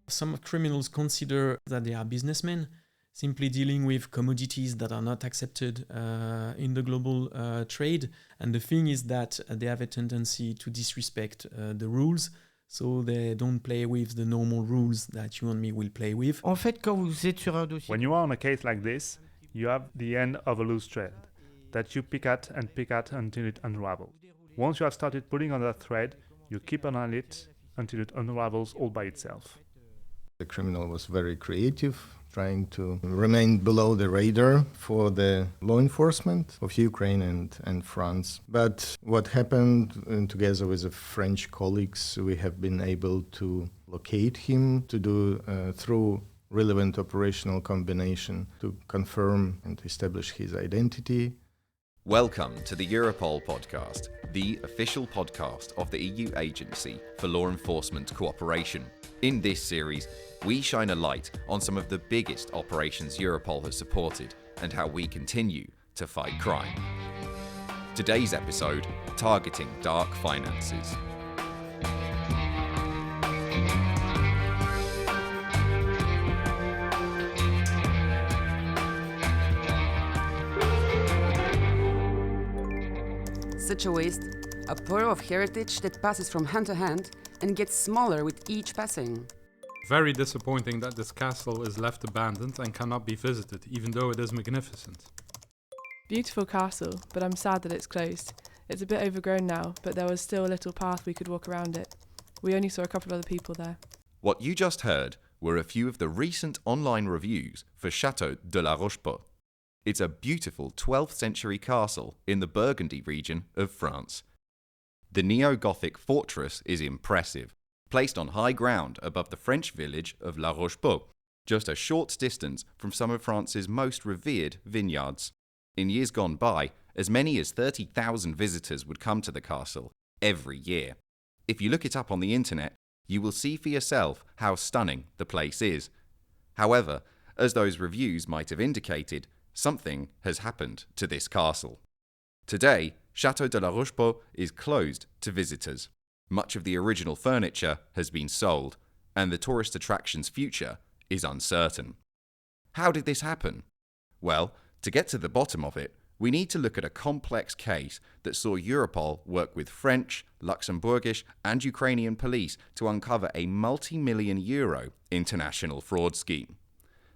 Some criminals consider that they are businessmen, simply dealing with commodities that are not accepted in the global trade. And the thing is that they have a tendency to disrespect the rules, so they don't play with the normal rules that you and me will play with. En fait, quand vous êtes sur un dossier... When you are on a case like this, you have the end of a loose thread that you pick at until it unravels. Once you have started pulling on that thread, you keep on it until it unravels all by itself. The criminal was very creative, trying to remain below the radar for the law enforcement of Ukraine and France. But what happened, and together with the French colleagues, we have been able to locate him, to do through relevant operational combination to confirm and establish his identity. Welcome to the Europol Podcast, the official podcast of the EU Agency for Law Enforcement Cooperation. In this series, we shine a light on some of the biggest operations Europol has supported and how we continue to fight crime. Today's episode, targeting dark finances. Such a waste, a pearl of heritage that passes from hand to hand and gets smaller with each passing. Very disappointing that this castle is left abandoned and cannot be visited, even though it is magnificent. Beautiful castle, but I'm sad that it's closed. It's a bit overgrown now, but there was still a little path we could walk around it. We only saw a couple of other people there. What you just heard were a few of the recent online reviews for Château de la Rochepot. It's a beautiful 12th century castle in the Burgundy region of France. The neo-Gothic fortress is impressive, placed on high ground above the French village of La Rochepot, just a short distance from some of France's most revered vineyards. In years gone by, as many as 30,000 visitors would come to the castle every year. If you look it up on the internet, you will see for yourself how stunning the place is. However, as those reviews might have indicated, something has happened to this castle. Today, Château de la Rochepot is closed to visitors. Much of the original furniture has been sold, and the tourist attraction's future is uncertain. How did this happen? Well, to get to the bottom of it, we need to look at a complex case that saw Europol work with French, Luxembourgish, and Ukrainian police to uncover a multi-million euro international fraud scheme.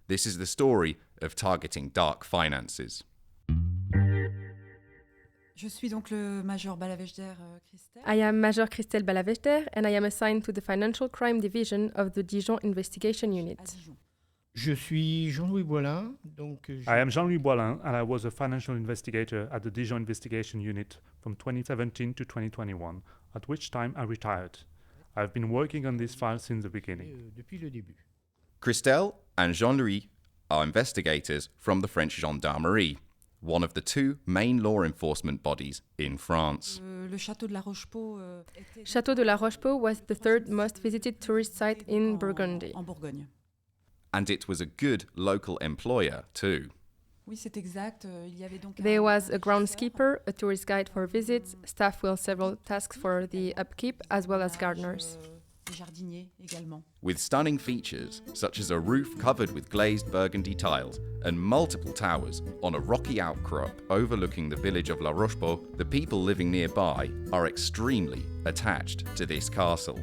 This is the story of targeting dark finances. Je suis donc le Major Balawajder Christelle. I am Major Christelle Balawajder and I am assigned to the Financial Crime Division of the Dijon Investigation Unit. Je suis Jean-Louis Boillin. I am Jean-Louis Boillin and I was a financial investigator at the Dijon Investigation Unit from 2017 to 2021, at which time I retired. I have been working on this file since the beginning. Depuis le début. Christelle and Jean-Louis are investigators from the French Gendarmerie, one of the two main law enforcement bodies in France. Le Château de la Rochepot Château de la Rochepot was the third most visited tourist site in Burgundy. En Bourgogne. And it was a good local employer too. Oui, c'est exact. Il y avait donc There was a groundskeeper, a tourist guide for visits, staff with several tasks for the upkeep, as well as gardeners. Des jardiniers également. With stunning features, such as a roof covered with glazed burgundy tiles and multiple towers on a rocky outcrop overlooking the village of La Rochepot, the people living nearby are extremely attached to this castle.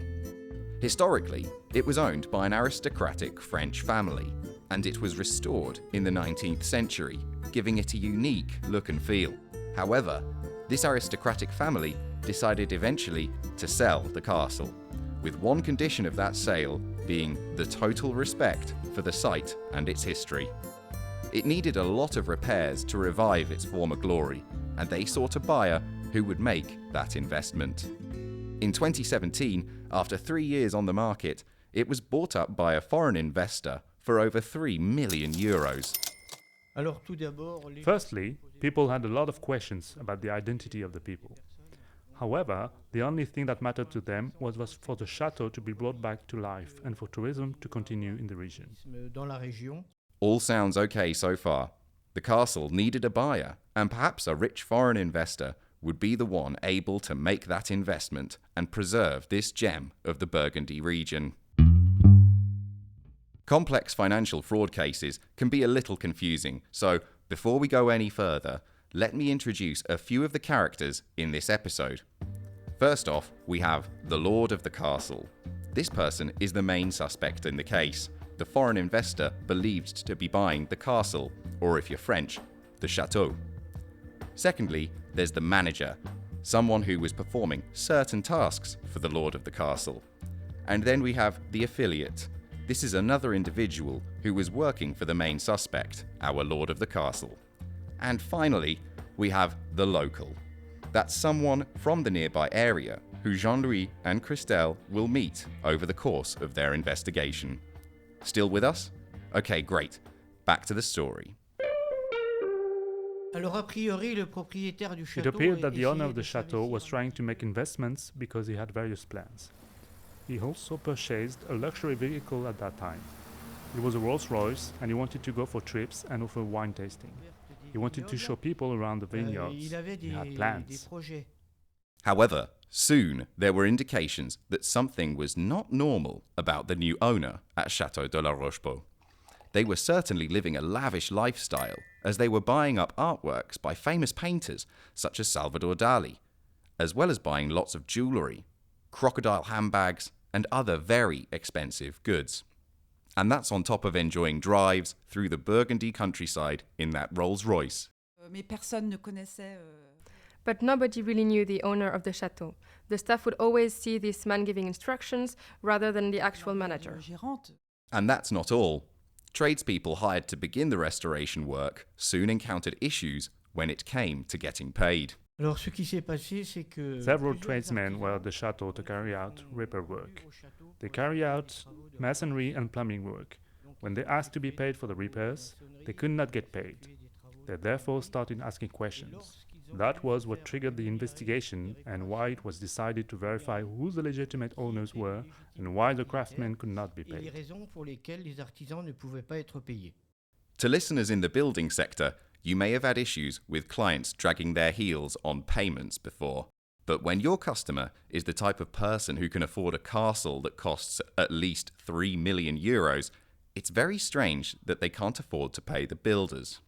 Historically, it was owned by an aristocratic French family, and it was restored in the 19th century, giving it a unique look and feel. However, this aristocratic family decided eventually to sell the castle, with one condition of that sale being the total respect for the site and its history. It needed a lot of repairs to revive its former glory, and they sought a buyer who would make that investment. In 2017, after 3 years on the market, it was bought up by a foreign investor for over 3 million euros. Firstly, people had a lot of questions about the identity of the people. However, the only thing that mattered to them was for the chateau to be brought back to life and for tourism to continue in the region. All sounds okay so far. The castle needed a buyer, and perhaps a rich foreign investor would be the one able to make that investment and preserve this gem of the Burgundy region. Complex financial fraud cases can be a little confusing, so before we go any further, let me introduce a few of the characters in this episode. First off, we have the Lord of the Castle. This person is the main suspect in the case, the foreign investor believed to be buying the castle, or if you're French, the chateau. Secondly, there's the manager, someone who was performing certain tasks for the Lord of the Castle. And then we have the affiliate. This is another individual who was working for the main suspect, our Lord of the Castle. And finally, we have the local. That's someone from the nearby area who Jean-Louis and Christelle will meet over the course of their investigation. Still with us? Okay, great. Back to the story. Alors, a priori, le propriétaire du It château appeared that the owner of essayait the de chateau was s'investir trying to make investments because he had various plans. He also purchased a luxury vehicle at that time. It was a Rolls-Royce, and he wanted to go for trips and offer wine tasting. He wanted to show people around the vineyards. il avait He had des plans. projets. However, soon there were indications that something was not normal about the new owner at Château de la Rochepot. They were certainly living a lavish lifestyle, as they were buying up artworks by famous painters such as Salvador Dali, as well as buying lots of jewellery, crocodile handbags, and other very expensive goods. And that's on top of enjoying drives through the Burgundy countryside in that Rolls-Royce. Mais personne ne connaissait. But nobody really knew the owner of the chateau. The staff would always see this man giving instructions rather than the actual manager. Gérante. And that's not all. Tradespeople hired to begin the restoration work soon encountered issues when it came to getting paid. Alors, ce qui s'est passé, c'est que Several plusieurs tradesmen were at the artisans chateau to carry out ont repair travaillé work. au château They pour carry essayer out des travaux de masonry and plumbing work. When they asked to be paid for the repairs, they could not get paid. They therefore started asking questions. That was what triggered the investigation and why it was decided to verify who the legitimate owners were and why the craftsmen could not be et les paid. raisons pour lesquelles les artisans ne pouvaient pas être payés. To listeners in the building sector, you may have had issues with clients dragging their heels on payments before. But when your customer is the type of person who can afford a castle that costs at least 3 million euros, it's very strange that they can't afford to pay the builders.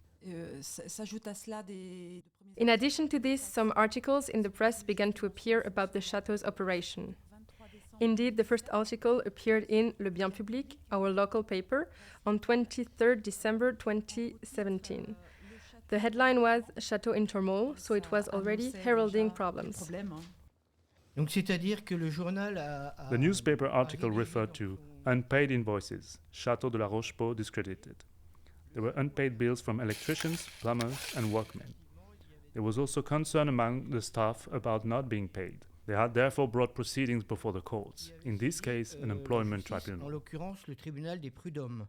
S'ajoute à cela des. In addition to this, some articles in the press began to appear about the chateau's operation. Indeed, the first article appeared in Le Bien Public, our local paper, on 23rd December 2017. The headline was Château in turmoil, so it was already heralding problems. Donc, c'est-à-dire que le journal a The newspaper article révélé referred to dans unpaid invoices, Château de la Rochepot discredited. There were unpaid bills from electricians, plumbers, and workmen. There was also concern among the staff about not being paid. They had therefore brought proceedings before the courts, in this case an employment en tribunal. l'occurrence le tribunal des prud'hommes.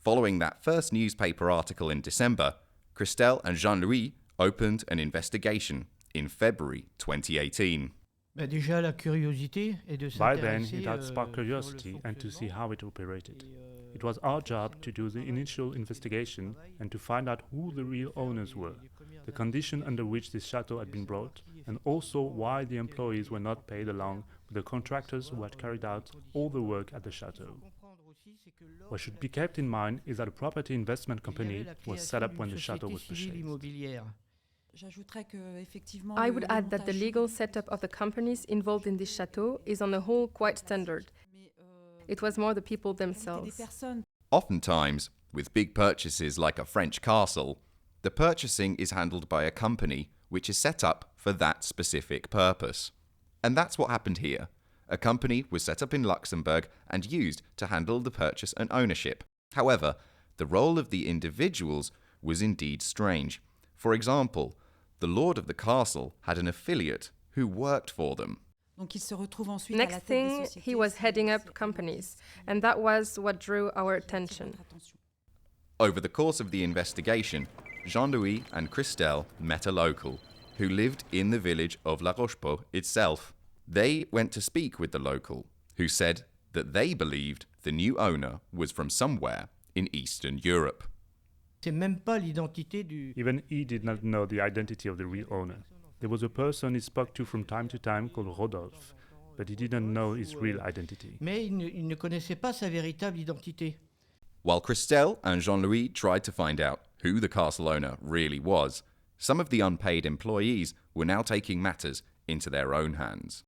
Following that first newspaper article in December, Christelle and Jean-Louis opened an investigation in February 2018. Bah, déjà, la curiosité est de By then, s'intéresser it had sparked sur le curiosity and to see fonctionnement how it operated. et, It was our job to do the initial investigation and to find out who the real owners were, the condition under which this chateau had been brought, and also why the employees were not paid along with the contractors who had carried out all the work at the chateau. What should be kept in mind is that a property investment company was set up when the chateau was purchased. J'ajouterais que effectivement. I would add that the legal setup of the companies involved in this chateau is on the whole quite standard. It was more the people themselves. Oftentimes, with big purchases like a French castle, the purchasing is handled by a company which is set up for that specific purpose. And that's what happened here. A company was set up in Luxembourg and used to handle the purchase and ownership. However, the role of the individuals was indeed strange. For example, the lord of the castle had an affiliate who worked for them. Next thing, he was heading up companies, and that was what drew our attention. Over the course of the investigation, Jean-Louis and Christelle met a local who lived in the village of La Rochepot itself. They went to speak with the local, who said that they believed the new owner was from somewhere in Eastern Europe. Even he did not know the identity of the real owner. There was a person he spoke to from time to time called Rodolphe, but he didn't know his real identity. Mais il ne connaissait pas sa véritable identité. While Christelle and Jean-Louis tried to find out who the castle owner really was, some of the unpaid employees were now taking matters into their own hands.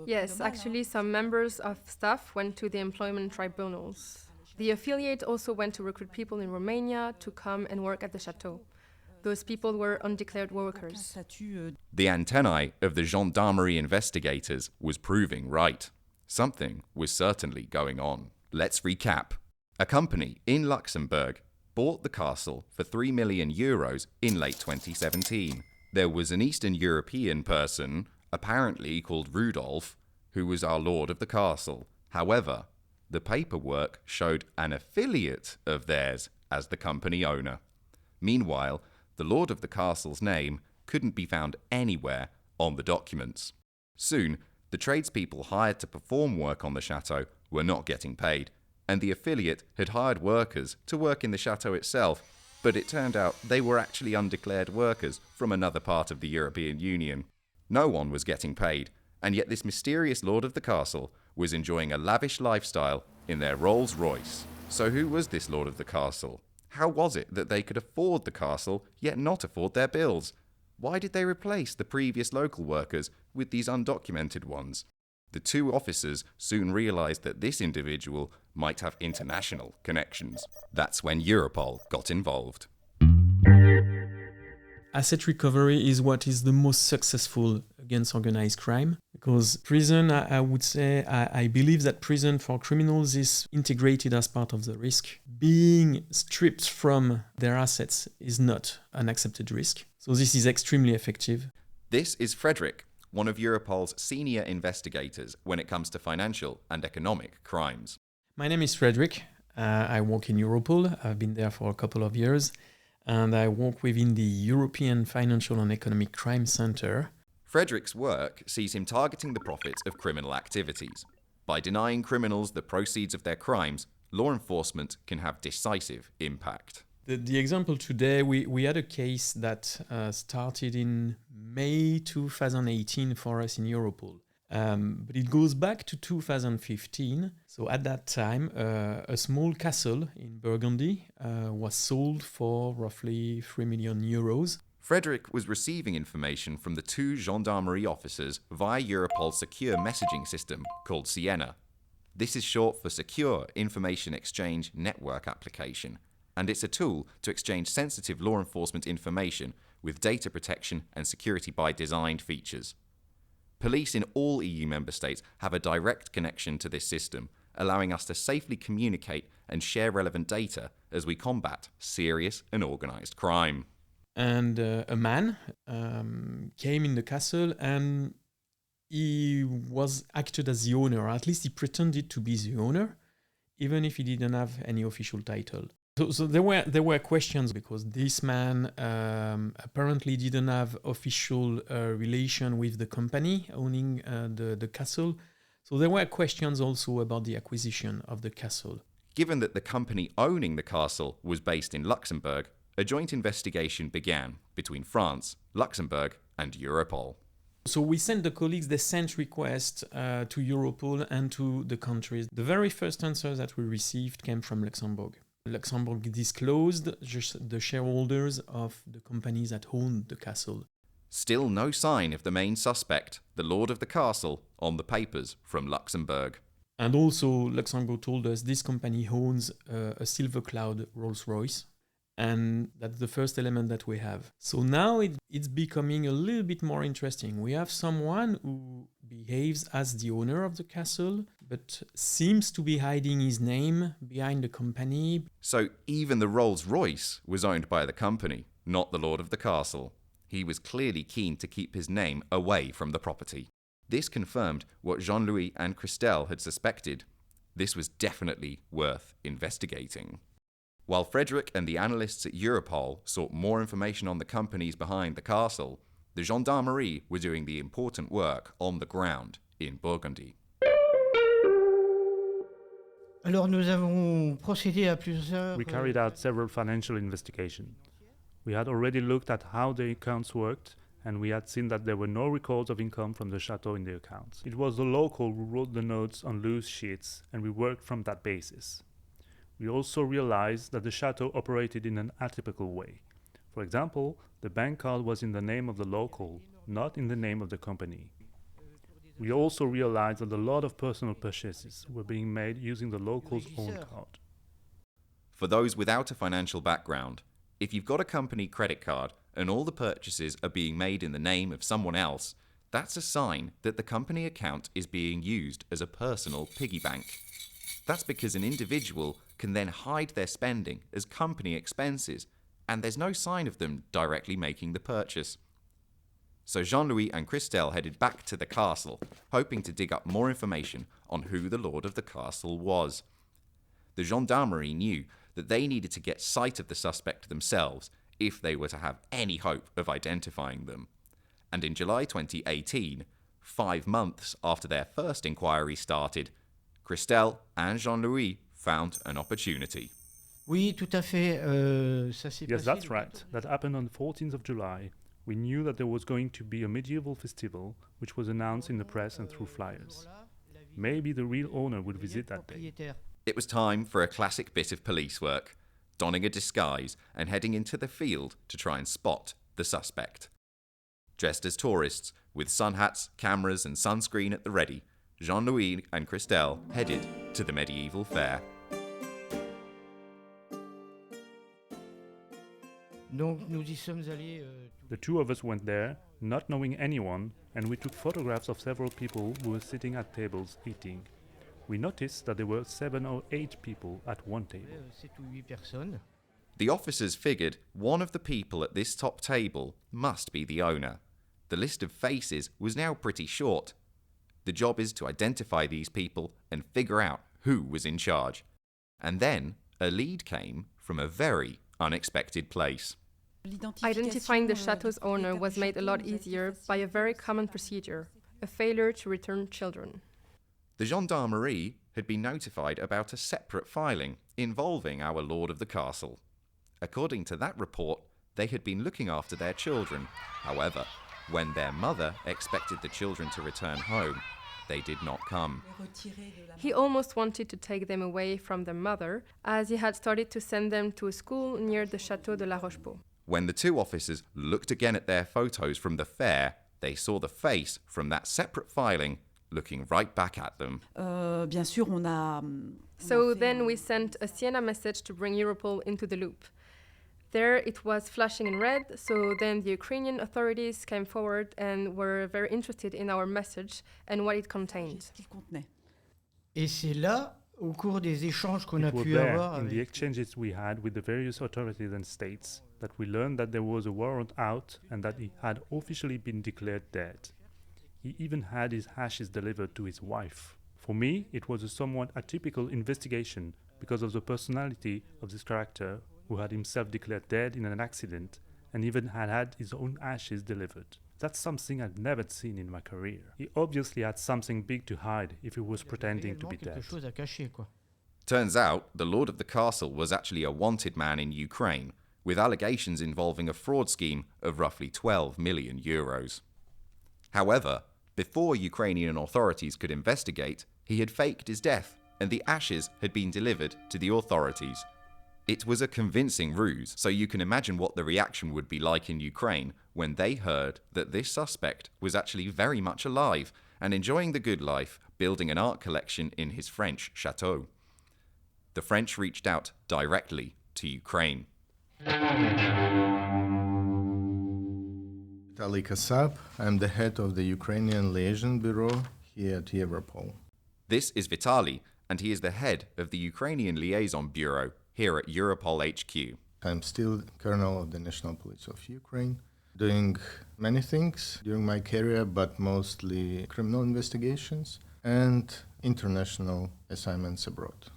Yes, actually some members of staff went to the employment tribunals. The affiliate also went to recruit people in Romania to come and work at the chateau. Those people were undeclared workers. The antennae of the gendarmerie investigators was proving right. Something was certainly going on. Let's recap. A company in Luxembourg bought the castle for 3 million euros in late 2017. There was an Eastern European person, apparently called Rudolf, who was our lord of the castle. However, the paperwork showed an affiliate of theirs as the company owner. Meanwhile, the lord of the castle's name couldn't be found anywhere on the documents. Soon, the tradespeople hired to perform work on the chateau were not getting paid, and the affiliate had hired workers to work in the chateau itself, but it turned out they were actually undeclared workers from another part of the European Union. No one was getting paid, and yet this mysterious lord of the castle was enjoying a lavish lifestyle in their Rolls-Royce. So who was this lord of the castle? How was it that they could afford the castle, yet not afford their bills? Why did they replace the previous local workers with these undocumented ones? The two officers soon realized that this individual might have international connections. That's when Europol got involved. Asset recovery is what is the most successful against organized crime, because prison, I would say, I believe that prison for criminals is integrated as part of the risk. Being stripped from their assets is not an accepted risk. So this is extremely effective. This is Frederic, one of Europol's senior investigators when it comes to financial and economic crimes. My name is Frederic. I work in Europol. I've been there for a couple of years, and I work within the European Financial and Economic Crime Center. Frederic's work sees him targeting the profits of criminal activities. By denying criminals the proceeds of their crimes, law enforcement can have decisive impact. The example today, we had a case that started in May 2018 for us in Europol. But it goes back to 2015. So at that time, a small castle in Burgundy was sold for roughly 3 million euros. Frederic was receiving information from the two gendarmerie officers via Europol's secure messaging system called Sienna. This is short for Secure Information Exchange Network Application, and it's a tool to exchange sensitive law enforcement information with data protection and security by design features. Police in all EU member states have a direct connection to this system, allowing us to safely communicate and share relevant data as we combat serious and organised crime. And a man came in the castle, and he was acted as the owner, or at least he pretended to be the owner, even if he didn't have any official title. So there were questions, because this man apparently didn't have official relation with the company owning the castle. So there were questions also about the acquisition of the castle. Given that the company owning the castle was based in Luxembourg, a joint investigation began between France, Luxembourg, and Europol. So we sent the colleagues, they sent requests to Europol and to the countries. The very first answer that we received came from Luxembourg. Luxembourg disclosed just the shareholders of the companies that owned the castle. Still no sign of the main suspect, the lord of the castle, on the papers from Luxembourg. And also Luxembourg told us this company owns a Silver Cloud Rolls-Royce, and that's the first element that we have. So now it's becoming a little bit more interesting. We have someone who behaves as the owner of the castle, but seems to be hiding his name behind the company. So even the Rolls-Royce was owned by the company, not the lord of the castle. He was clearly keen to keep his name away from the property. This confirmed what Jean-Louis and Christelle had suspected. This was definitely worth investigating. While Frederic and the analysts at Europol sought more information on the companies behind the castle, the Gendarmerie were doing the important work on the ground in Burgundy. Alors nous avons procédé à plusieurs... We carried out several financial investigations. We had already looked at how the accounts worked, and we had seen that there were no records of income from the chateau in the accounts. It was the local who wrote the notes on loose sheets, and we worked from that basis. We also realized that the chateau operated in an atypical way. For example, the bank card was in the name of the local, not in the name of the company. We also realized that a lot of personal purchases were being made using the local's own card. For those without a financial background, if you've got a company credit card and all the purchases are being made in the name of someone else, that's a sign that the company account is being used as a personal piggy bank. That's because an individual can then hide their spending as company expenses, and there's no sign of them directly making the purchase. So Jean-Louis and Christelle headed back to the castle, hoping to dig up more information on who the lord of the castle was. The gendarmerie knew that they needed to get sight of the suspect themselves if they were to have any hope of identifying them. And in July 2018, 5 months after their first inquiry started, Christelle and Jean-Louis found an opportunity. Oui, tout à fait. Ça s'est Yes, passé that's le right. 14 That happened on the 14th of July. We knew that there was going to be a medieval festival, which was announced in the press and through flyers. Maybe the real owner would visit that day. propriétaire. It was time for a classic bit of police work, donning a disguise and heading into the field to try and spot the suspect. Dressed as tourists, with sun hats, cameras and sunscreen at the ready, Jean-Louis and Christelle headed to the medieval fair. Donc nous y sommes allés. The two of us went there, not knowing anyone, and we took photographs of several people who were sitting at tables eating. We noticed that there were 7 or 8 people at one table. 7 ou 8 personnes. The officers figured one of the people at this top table must be the owner. The list of faces was now pretty short. The job is to identify these people and figure out who was in charge. And then a lead came from a very unexpected place. Identifying the chateau's owner was made a lot easier by a very common procedure, a failure to return children. The gendarmerie had been notified about a separate filing involving our lord of the castle. According to that report, they had been looking after their children. However, when their mother expected the children to return home, they did not come. He almost wanted to take them away from their mother, as he had started to send them to a school near the Château de la Rochepot. When the two officers looked again at their photos from the fair, they saw the face from that separate filing looking right back at them. Bien sûr, So then we sent a Siena message to bring Europol into the loop. There it was flashing in red, so then the Ukrainian authorities came forward and were very interested in our message and what it contained. Et c'est là, au cours des échanges qu'on a It was pu there, avoir in avec the exchanges we had with the various authorities and states, that we learned that there was a warrant out and that he had officially been declared dead. He even had his ashes delivered to his wife. For me, it was a somewhat atypical investigation because of the personality of this character, who had himself declared dead in an accident and even had his own ashes delivered. That's something I'd never seen in my career. He obviously had something big to hide if he was pretending to be quelque dead. chose à cacher, quoi. Turns out, the lord of the castle was actually a wanted man in Ukraine, with allegations involving a fraud scheme of roughly 12 million euros. However, before Ukrainian authorities could investigate, he had faked his death and the ashes had been delivered to the authorities. It was a convincing ruse, so you can imagine what the reaction would be like in Ukraine when they heard that this suspect was actually very much alive and enjoying the good life, building an art collection in his French chateau. The French reached out directly to Ukraine. Vitalii Kasap. I'm the head of the Ukrainian Liaison Bureau here at Europol. This is Vitalii, and he is the head of the Ukrainian Liaison Bureau here at Europol HQ. I'm still Colonel of the National Police of Ukraine, doing many things during my career, but mostly criminal investigations and international assignments abroad.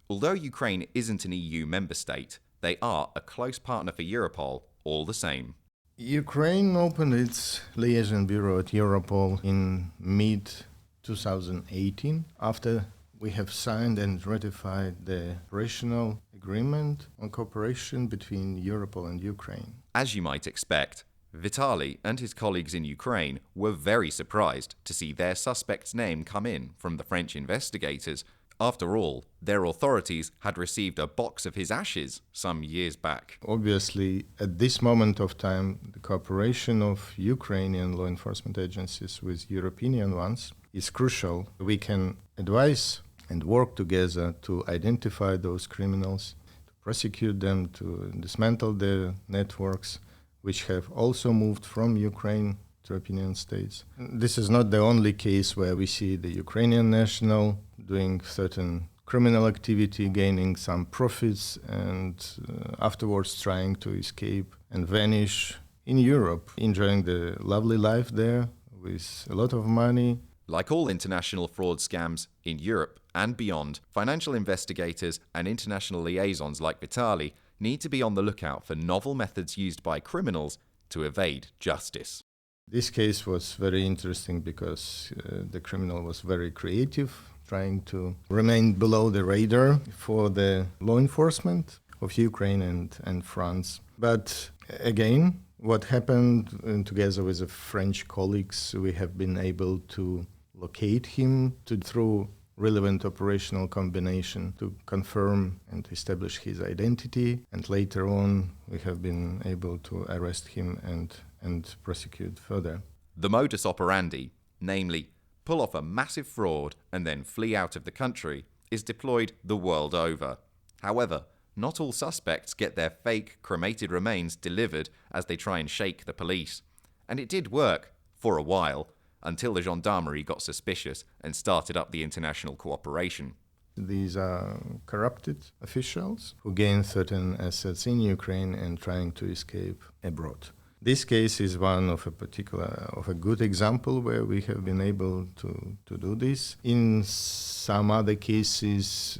Although Ukraine isn't an EU member state, they are a close partner for Europol all the same. Ukraine opened its liaison bureau at Europol in mid-2018 after we have signed and ratified the operational agreement on cooperation between Europol and Ukraine. As you might expect, Vitalii and his colleagues in Ukraine were very surprised to see their suspect's name come in from the French investigators After all, their authorities had received a box of his ashes some years back. Obviously, at this moment of time, the cooperation of Ukrainian law enforcement agencies with European ones is crucial. We can advise and work together to identify those criminals, to prosecute them, to dismantle their networks, which have also moved from Ukraine to European states. This is not the only case where we see the Ukrainian national doing certain criminal activity, gaining some profits, and afterwards trying to escape and vanish in Europe, enjoying the lovely life there with a lot of money. Like all international fraud scams in Europe and beyond, financial investigators and international liaisons like Vitalii need to be on the lookout for novel methods used by criminals to evade justice. This case was very interesting because the criminal was very creative, trying to remain below the radar for the law enforcement of Ukraine and France. But again, what happened together with the French colleagues, we have been able to locate him through relevant operational combination to confirm and establish his identity. And later on, we have been able to arrest him and prosecute further. The modus operandi, namely pull off a massive fraud and then flee out of the country, is deployed the world over. However, not all suspects get their fake cremated remains delivered as they try and shake the police. And it did work, for a while, until the gendarmerie got suspicious and started up the international cooperation. These are corrupted officials who gain certain assets in Ukraine and trying to escape abroad. This case is one of a good example where we have been able to do this. In some other cases,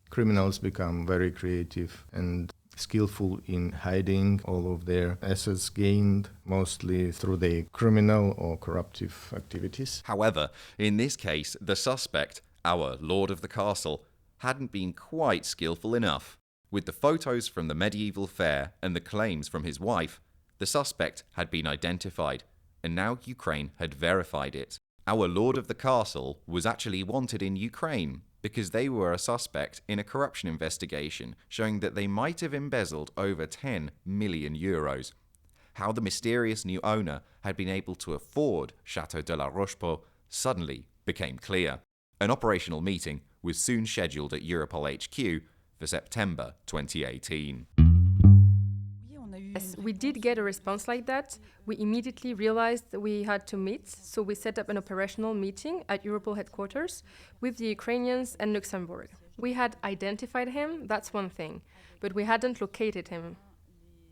criminals become very creative and skillful in hiding all of their assets gained, mostly through their criminal or corruptive activities. However, in this case, the suspect, our Lord of the Castle, hadn't been quite skillful enough. With the photos from the medieval fair and the claims from his wife, the suspect had been identified, and now Ukraine had verified it. Our Lord of the Castle was actually wanted in Ukraine because they were a suspect in a corruption investigation showing that they might have embezzled over 10 million euros. How the mysterious new owner had been able to afford Château de la Rochepot suddenly became clear. An operational meeting was soon scheduled at Europol HQ for September 2018. Yes, we did get a response like that. We immediately realized that we had to meet, so we set up an operational meeting at Europol headquarters with the Ukrainians and Luxembourg. We had identified him, that's one thing, but we hadn't located him.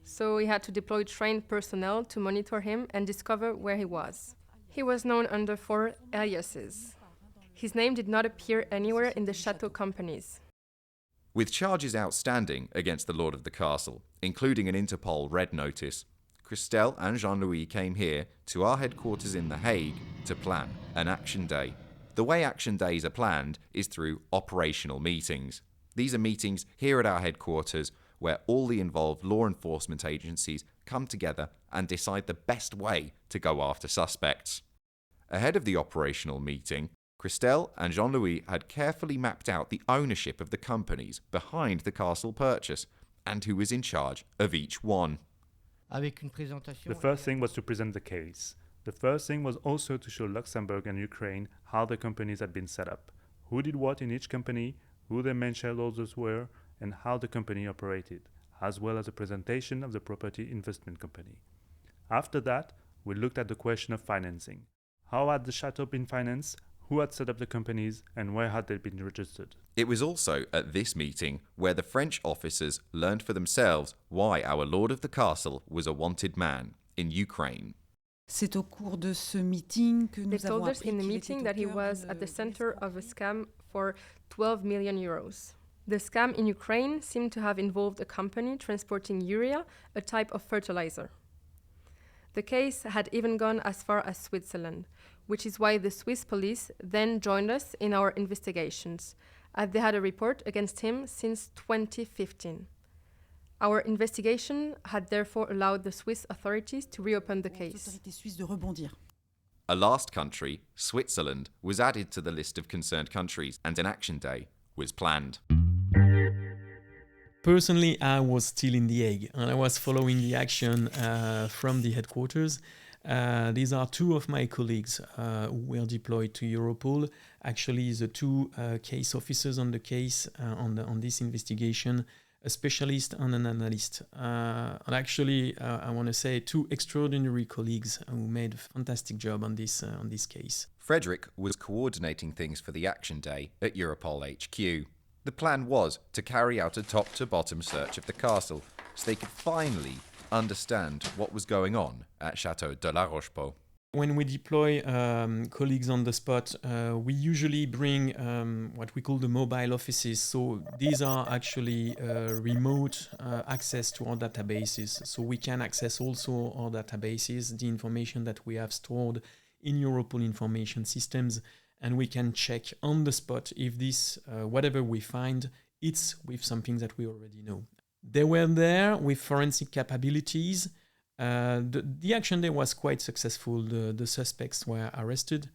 So we had to deploy trained personnel to monitor him and discover where he was. He was known under 4 aliases. His name did not appear anywhere in the chateau companies. With charges outstanding against the Lord of the Castle, including an Interpol red notice, Christelle and Jean-Louis came here to our headquarters in The Hague to plan an action day. The way action days are planned is through operational meetings. These are meetings here at our headquarters where all the involved law enforcement agencies come together and decide the best way to go after suspects. Ahead of the operational meeting, Christelle and Jean-Louis had carefully mapped out the ownership of the companies behind the castle purchase and who was in charge of each one. The first thing was to present the case. The first thing was also to show Luxembourg and Ukraine how the companies had been set up, who did what in each company, who their main shareholders were, and how the company operated, as well as a presentation of the property investment company. After that, we looked at the question of financing. How had the chateau been financed? Who had set up the companies and where had they been registered? It was also at this meeting where the French officers learned for themselves why our Lord of the Castle was a wanted man in Ukraine. They told us in the meeting that he was at the center of a scam for 12 million euros. The scam in Ukraine seemed to have involved a company transporting urea, a type of fertilizer. The case had even gone as far as Switzerland, which is why the Swiss police then joined us in our investigations, as they had a report against him since 2015. Our investigation had therefore allowed the Swiss authorities to reopen the case. A last country, Switzerland, was added to the list of concerned countries, and an action day was planned. Personally, I was still in the egg and I was following the action from the headquarters. These are two of my colleagues who were deployed to Europol. Actually, the two case officers on the case on this investigation, a specialist and an analyst. And actually, I want to say two extraordinary colleagues who made a fantastic job on this case. Frederic was coordinating things for the action day at Europol HQ. The plan was to carry out a top-to-bottom search of the castle so they could finally understand what was going on at Château de la Rochepot. When we deploy colleagues on the spot, we usually bring what we call the mobile offices. So these are actually remote access to our databases. So we can access also our databases, the information that we have stored in Europol information systems, and we can check on the spot if this, whatever we find, it's with something that we already know. They were there with forensic capabilities. The action there was quite successful. The suspects were arrested.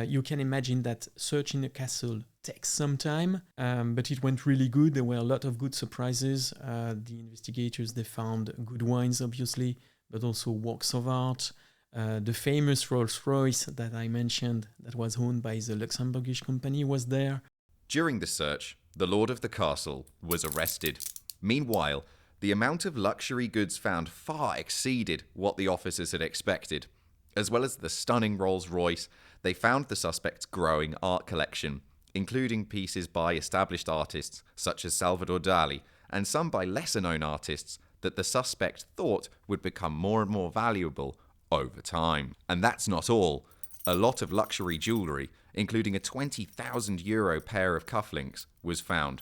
You can imagine that searching a castle takes some time, but it went really good. There were a lot of good surprises. The investigators, they found good wines, obviously, but also works of art. The famous Rolls-Royce that I mentioned, that was owned by the Luxembourgish company, was there. During the search, the lord of the castle was arrested. Meanwhile, the amount of luxury goods found far exceeded what the officers had expected. As well as the stunning Rolls-Royce, they found the suspect's growing art collection, including pieces by established artists such as Salvador Dali, and some by lesser-known artists that the suspect thought would become more and more valuable over time. And that's not all. A lot of luxury jewellery, including a €20,000 pair of cufflinks, was found.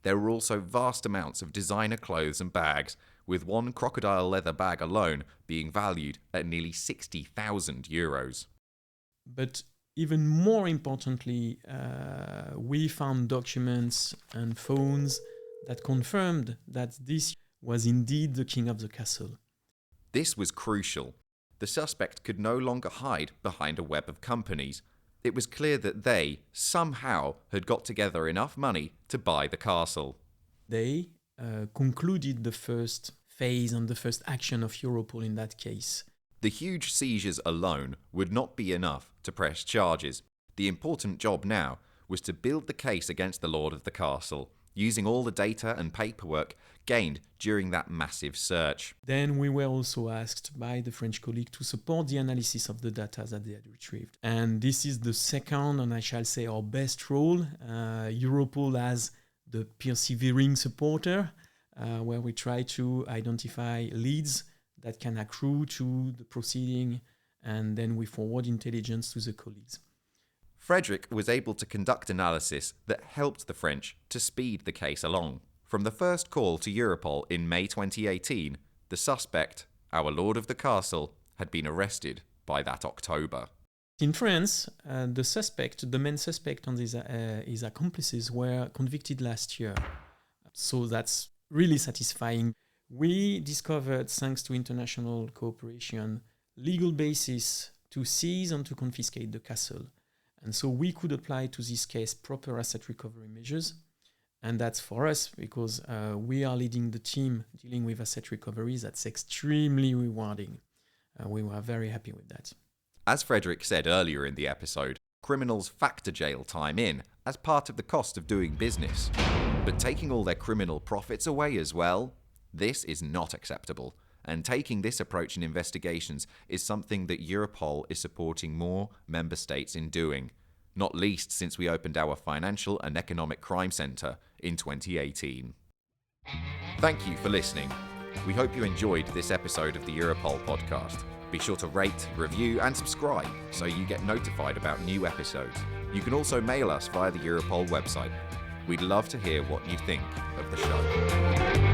There were also vast amounts of designer clothes and bags, with one crocodile leather bag alone being valued at nearly €60,000. But even more importantly, we found documents and phones that confirmed that this was indeed the king of the castle. This was crucial. The suspect could no longer hide behind a web of companies. It was clear that they, somehow, had got together enough money to buy the castle. They concluded the first phase and the first action of Europol in that case. The huge seizures alone would not be enough to press charges. The important job now was to build the case against the lord of the castle, using all the data and paperwork gained during that massive search. Then we were also asked by the French colleague to support the analysis of the data that they had retrieved. And this is the second, and I shall say our best role. Europol as the persevering supporter, where we try to identify leads that can accrue to the proceeding, and then we forward intelligence to the colleagues. Frederic was able to conduct analysis that helped the French to speed the case along. From the first call to Europol in May 2018, the suspect, our lord of the castle, had been arrested by that October. In France, the main suspect and his accomplices were convicted last year. So that's really satisfying. We discovered, thanks to international cooperation, legal basis to seize and to confiscate the castle. And so we could apply to this case proper asset recovery measures. And that's for us because we are leading the team dealing with asset recoveries. That's extremely rewarding. We were very happy with that. As Frederic said earlier in the episode, criminals factor jail time in as part of the cost of doing business. But taking all their criminal profits away as well, this is not acceptable. And taking this approach in investigations is something that Europol is supporting more member states in doing, not least since we opened our Financial and Economic Crime Centre in 2018. Thank you for listening. We hope you enjoyed this episode of the Europol Podcast. Be sure to rate, review and subscribe so you get notified about new episodes. You can also mail us via the Europol website. We'd love to hear what you think of the show.